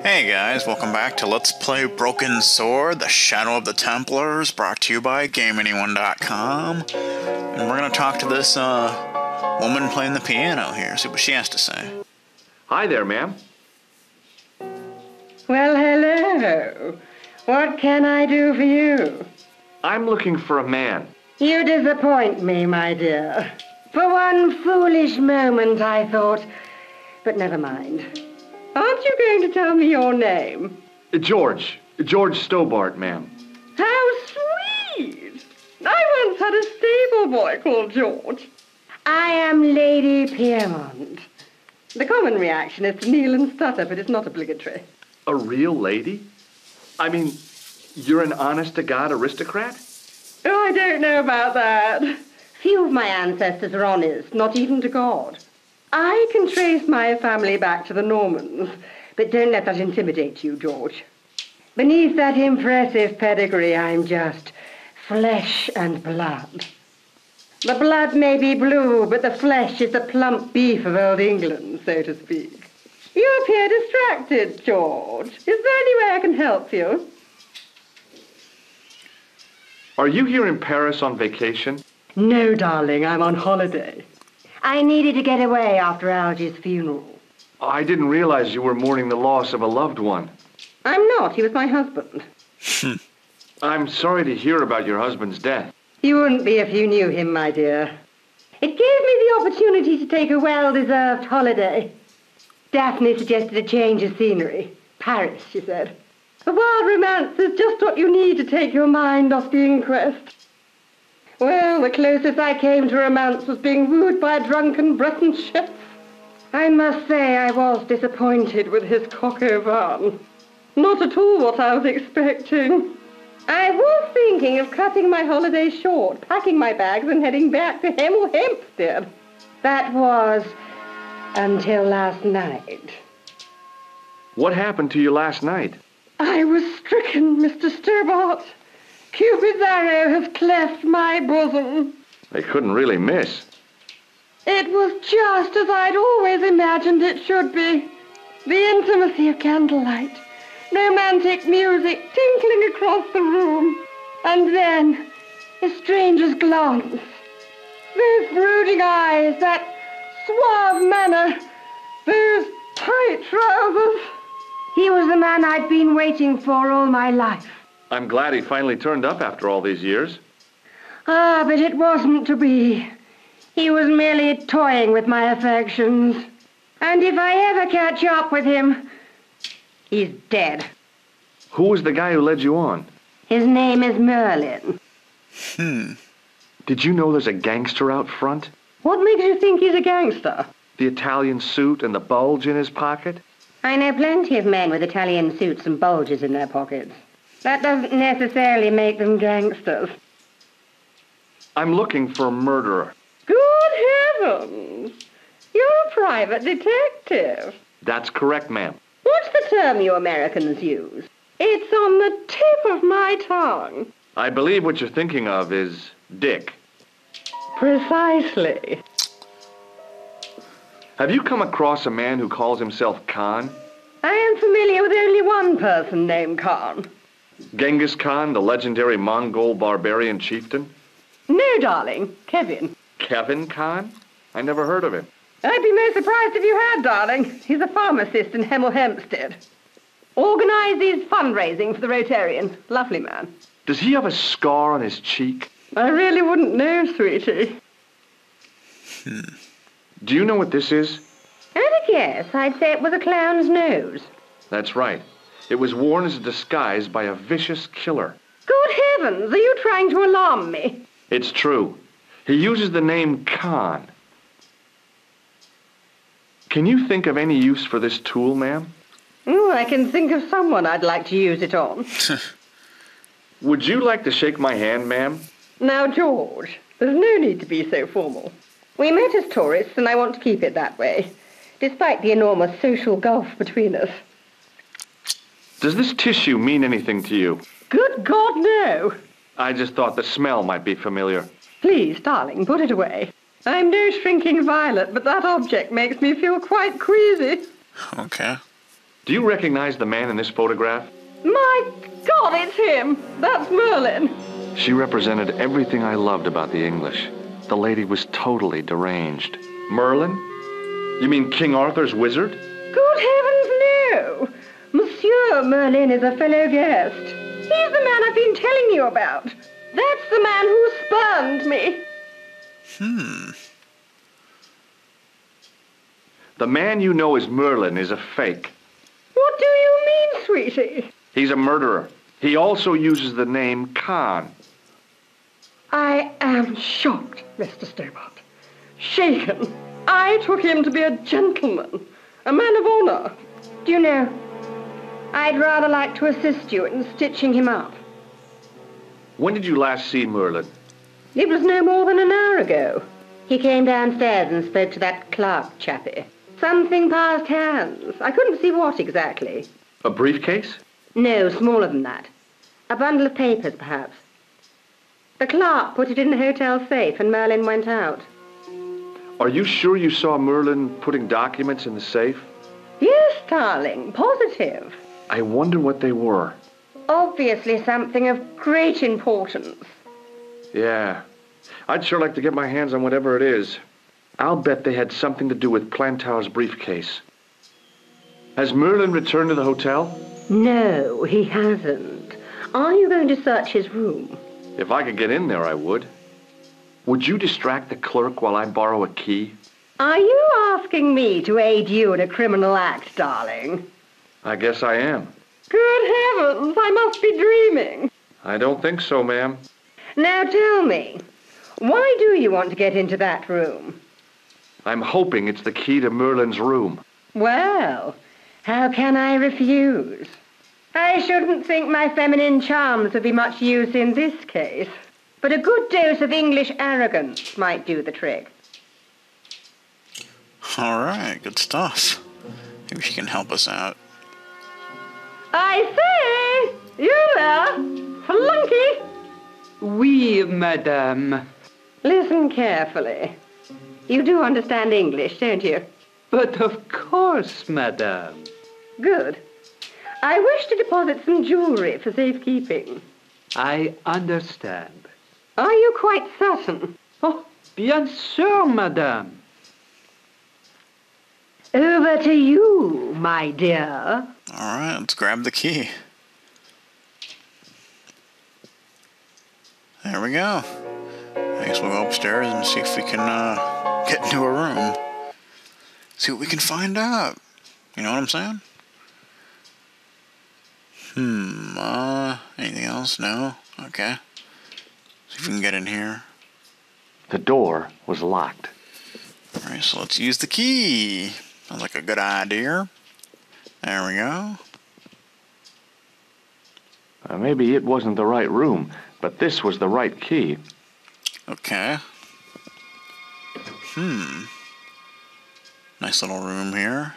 Hey guys, welcome back to Let's Play Broken Sword, The Shadow of the Templars, brought to you by GameAnyone.com. And we're going to talk to this woman playing the piano here, see what she has to say. Hi there, ma'am. Well, hello. What can I do for you? I'm looking for a man. You disappoint me, my dear. For one foolish moment I thought, but never mind. Aren't you going to tell me your name? George Stobart, ma'am. How sweet! I once had a stable boy called George. I am Lady Piermont. The common reaction is to kneel and stutter, but it's not obligatory. A real lady? I mean, you're an honest-to-God aristocrat? Oh, I don't know about that. Few of my ancestors are honest, not even to God. I can trace my family back to the Normans, but don't let that intimidate you, George. Beneath that impressive pedigree, I'm just flesh and blood. The blood may be blue, but the flesh is the plump beef of old England, so to speak. You appear distracted, George. Is there any way I can help you? Are you here in Paris on vacation? No, darling, I'm on holiday. I needed to get away after Algy's funeral. I didn't realize you were mourning the loss of a loved one. I'm not. He was my husband. I'm sorry to hear about your husband's death. You wouldn't be if you knew him, my dear. It gave me the opportunity to take a well-deserved holiday. Daphne suggested a change of scenery. Paris, she said. A wild romance is just what you need to take your mind off the inquest. Well, the closest I came to romance was being wooed by a drunken Breton chef. I must say I was disappointed with his coq au vin. Not at all what I was expecting. I was thinking of cutting my holiday short, packing my bags and heading back to Hemel Hempstead. That was until last night. What happened to you last night? I was stricken, Mr. Stobart. Cupid's arrow has cleft my bosom. They couldn't really miss. It was just as I'd always imagined it should be. The intimacy of candlelight, romantic music tinkling across the room, and then a stranger's glance. Those brooding eyes, that suave manner, those tight trousers. He was the man I'd been waiting for all my life. I'm glad he finally turned up after all these years. Ah, but it wasn't to be. He was merely toying with my affections. And if I ever catch up with him, he's dead. Who was the guy who led you on? His name is Merlin. Did you know there's a gangster out front? What makes you think he's a gangster? The Italian suit and the bulge in his pocket? I know plenty of men with Italian suits and bulges in their pockets. That doesn't necessarily make them gangsters. I'm looking for a murderer. Good heavens! You're a private detective. That's correct, ma'am. What's the term you Americans use? It's on the tip of my tongue. I believe what you're thinking of is Dick. Precisely. Have you come across a man who calls himself Khan? I am familiar with only one person named Khan. Genghis Khan, the legendary Mongol barbarian chieftain? No, darling. Kevin. Kevin Khan? I never heard of him. I'd be most surprised if you had, darling. He's a pharmacist in Hemel Hempstead. Organizes fundraising for the Rotarians. Lovely man. Does he have a scar on his cheek? I really wouldn't know, sweetie. Do you know what this is? At a guess, I'd say it was a clown's nose. That's right. It was worn as a disguise by a vicious killer. Good heavens, are you trying to alarm me? It's true. He uses the name Khan. Can you think of any use for this tool, ma'am? Oh, I can think of someone I'd like to use it on. Would you like to shake my hand, ma'am? Now, George, there's no need to be so formal. We met as tourists, and I want to keep it that way, despite the enormous social gulf between us. Does this tissue mean anything to you? Good God, no. I just thought the smell might be familiar. Please, darling, put it away. I'm no shrinking violet, but that object makes me feel quite queasy. Okay. Do you recognize the man in this photograph? My God, it's him! That's Merlin! She represented everything I loved about the English. The lady was totally deranged. Merlin? You mean King Arthur's wizard? Good heavens, no! Monsieur Merlin is a fellow guest. He's the man I've been telling you about. That's the man who spurned me. The man you know as Merlin is a fake. What do you mean, sweetie? He's a murderer. He also uses the name Khan. I am shocked, Mr. Stobart. Shaken. I took him to be a gentleman, a man of honor. Do you know, I'd rather like to assist you in stitching him up. When did you last see Merlin? It was no more than an hour ago. He came downstairs and spoke to that clerk chappie. Something passed hands. I couldn't see what exactly. A briefcase? No, smaller than that. A bundle of papers, perhaps. The clerk put it in the hotel safe and Merlin went out. Are you sure you saw Merlin putting documents in the safe? Yes, darling, positive. I wonder what they were. Obviously something of great importance. Yeah. I'd sure like to get my hands on whatever it is. I'll bet they had something to do with Plantow's briefcase. Has Merlin returned to the hotel? No, he hasn't. Are you going to search his room? If I could get in there, I would. Would you distract the clerk while I borrow a key? Are you asking me to aid you in a criminal act, darling? I guess I am. Good heavens, I must be dreaming. I don't think so, ma'am. Now tell me, why do you want to get into that room? I'm hoping it's the key to Merlin's room. Well, how can I refuse? I shouldn't think my feminine charms would be much use in this case, but a good dose of English arrogance might do the trick. All right, good stuff. Maybe she can help us out. I say, you there, flunky. Oui, madame. Listen carefully. You do understand English, don't you? But of course, madame. Good. I wish to deposit some jewelry for safekeeping. I understand. Are you quite certain? Oh, bien sûr, madame. Over to you, my dear. All right, let's grab the key. There we go. I guess we'll go upstairs and see if we can get into a room. See what we can find out. You know what I'm saying? Anything else? No? Okay. See if we can get in here. The door was locked. Alright, so let's use the key. Sounds like a good idea. There we go. Maybe it wasn't the right room, but this was the right key. Okay. Nice little room here.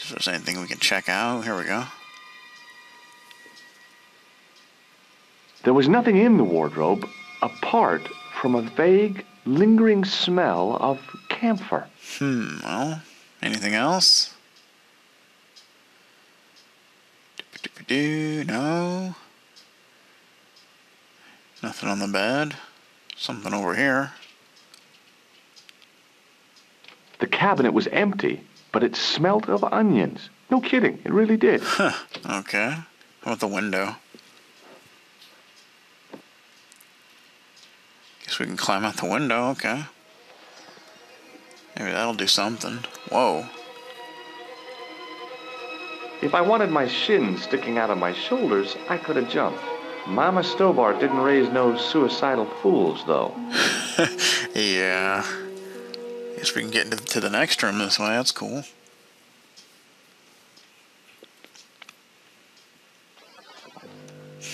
If there's anything we can check out, here we go. There was nothing in the wardrobe apart from a vague, lingering smell of camphor. Well, anything else? No. Nothing on the bed. Something over here. The cabinet was empty, but it smelt of onions. No kidding, it really did. Huh, okay. How about the window? Guess we can climb out the window, okay. Maybe that'll do something. Whoa. If I wanted my shins sticking out of my shoulders, I could have jumped. Mama Stobart didn't raise no suicidal fools, though. Yeah. Guess we can get into the next room this way. That's cool.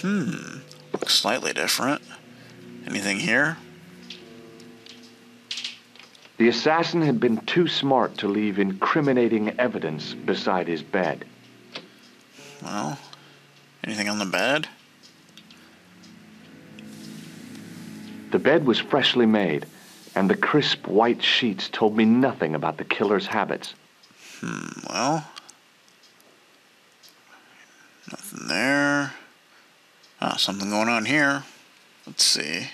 Looks slightly different. Anything here? The assassin had been too smart to leave incriminating evidence beside his bed. Well, anything on the bed? The bed was freshly made, and the crisp white sheets told me nothing about the killer's habits. Well, something going on here. Let's see.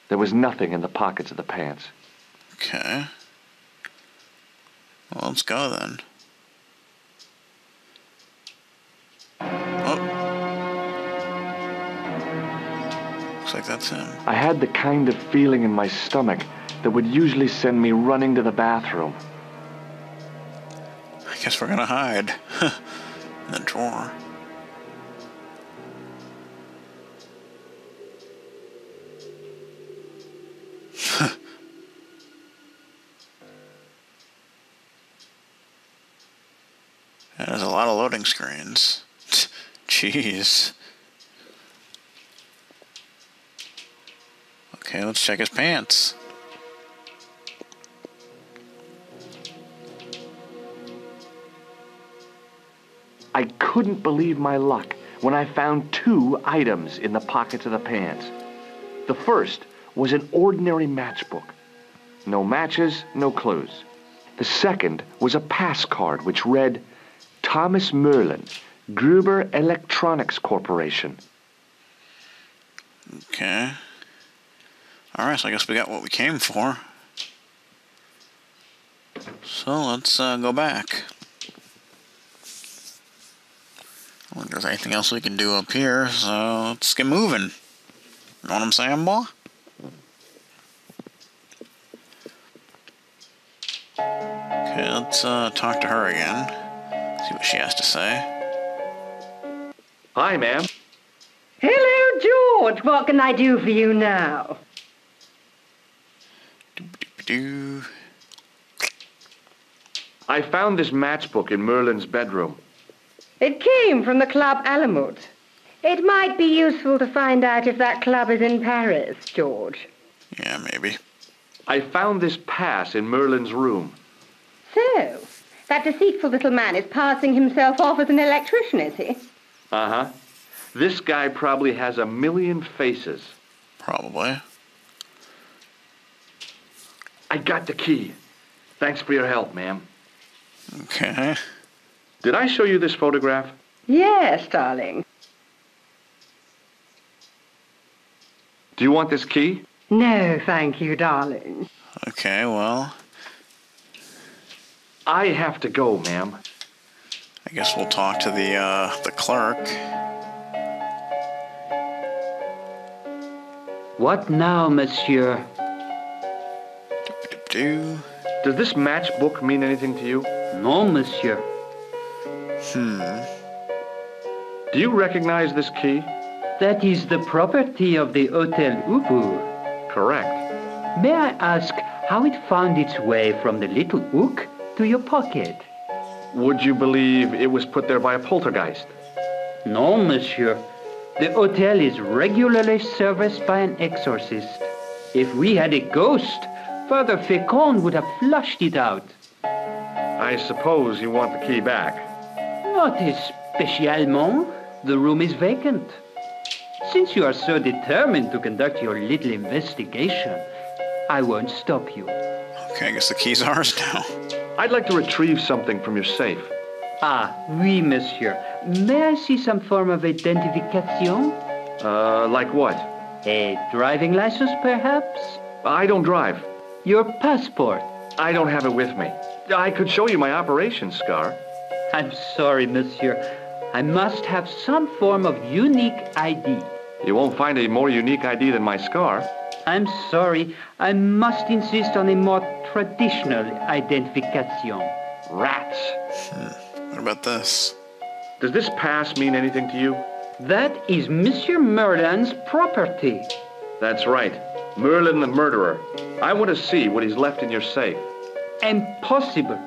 There was nothing in the pockets of the pants. Okay. Well, let's go then. Oh. Looks like that's him. I had the kind of feeling in my stomach that would usually send me running to the bathroom. I guess we're gonna hide. In the drawer. There's a lot of loading screens. Jeez. Okay, let's check his pants. I couldn't believe my luck when I found 2 items in the pockets of the pants. The first was an ordinary matchbook. No matches, no clues. The second was a pass card which read, Thomas Merlin, Gruber Electronics Corporation. Okay. Alright, so I guess we got what we came for. So let's go back. I don't think there's anything else we can do up here, so let's get moving. You know what I'm saying, boy? Okay, let's talk to her again. See what she has to say. Hi, ma'am. Hello, George. What can I do for you now? Doo-ba-doo-ba-doo. I found this matchbook in Merlin's bedroom. It came from the Club Alamut. It might be useful to find out if that club is in Paris, George. Yeah, maybe. I found this pass in Merlin's room. So, that deceitful little man is passing himself off as an electrician, is he? Uh-huh. This guy probably has a million faces. Probably. I got the key. Thanks for your help, ma'am. Okay. Did I show you this photograph? Yes, darling. Do you want this key? No, thank you, darling. Okay, well, I have to go, ma'am. I guess we'll talk to the clerk. What now, monsieur? Do. Does this matchbook mean anything to you? No, monsieur. Do you recognize this key? That is the property of the Hotel Ubu. Correct. May I ask how it found its way from the little hook to your pocket? Would you believe it was put there by a poltergeist? No, monsieur. The hotel is regularly serviced by an exorcist. If we had a ghost, Father Fécond would have flushed it out. I suppose you want the key back. Not spécialement. The room is vacant. Since you are so determined to conduct your little investigation, I won't stop you. Okay, I guess the key's ours now. I'd like to retrieve something from your safe. Ah, oui, monsieur. May I see some form of identification? Like what? A driving license, perhaps? I don't drive. Your passport? I don't have it with me. I could show you my operation scar. I'm sorry, monsieur. I must have some form of unique ID. You won't find a more unique ID than my scar. I'm sorry. I must insist on a more traditional identification. Rats. What about this? Does this pass mean anything to you? That is Monsieur Merlin's property. That's right. Merlin the murderer. I want to see what he's left in your safe. Impossible.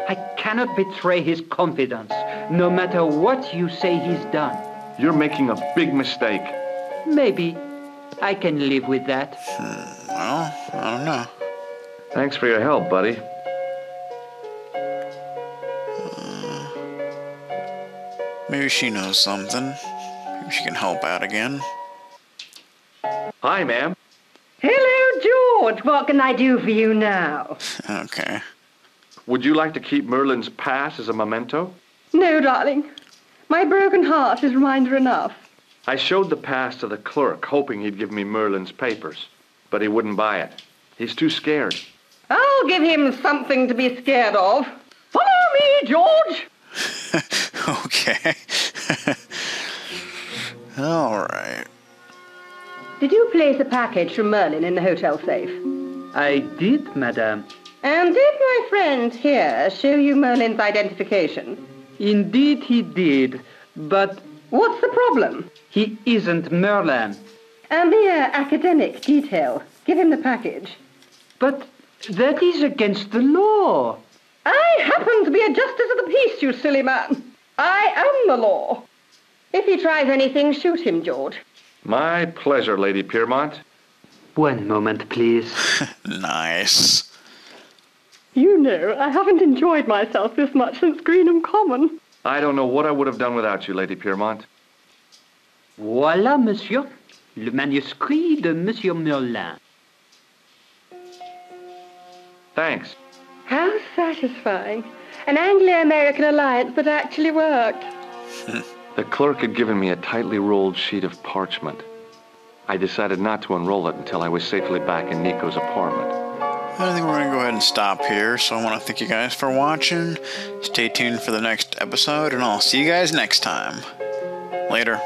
I cannot betray his confidence, no matter what you say he's done. You're making a big mistake. Maybe I can live with that. Well, I don't know. Thanks for your help, buddy. Maybe she knows something. Maybe she can help out again. Hi, ma'am. Hello, George. What can I do for you now? Okay. Would you like to keep Merlin's pass as a memento? No, darling. My broken heart is reminder enough. I showed the pass to the clerk, hoping he'd give me Merlin's papers, but he wouldn't buy it. He's too scared. I'll give him something to be scared of. Follow me, George! Okay. All right. Did you place a package from Merlin in the hotel safe? I did, madame. And did my friend here show you Merlin's identification? Indeed he did, but What's the problem? he isn't Merlin. A mere academic detail. Give him the package. But that is against the law. I happen to be a justice of the peace, you silly man. I am the law. If he tries anything, shoot him, George. My pleasure, Lady Piermont. One moment, please. Nice. You know, I haven't enjoyed myself this much since Greenham Common. I don't know what I would have done without you, Lady Piermont. Voilà, monsieur. Le manuscrit de Monsieur Merlin. Thanks. How satisfying. An Anglo-American alliance that actually worked. The clerk had given me a tightly rolled sheet of parchment. I decided not to unroll it until I was safely back in Nico's apartment. I think we're going to go ahead and stop here, so I want to thank you guys for watching. Stay tuned for the next episode, and I'll see you guys next time. Later.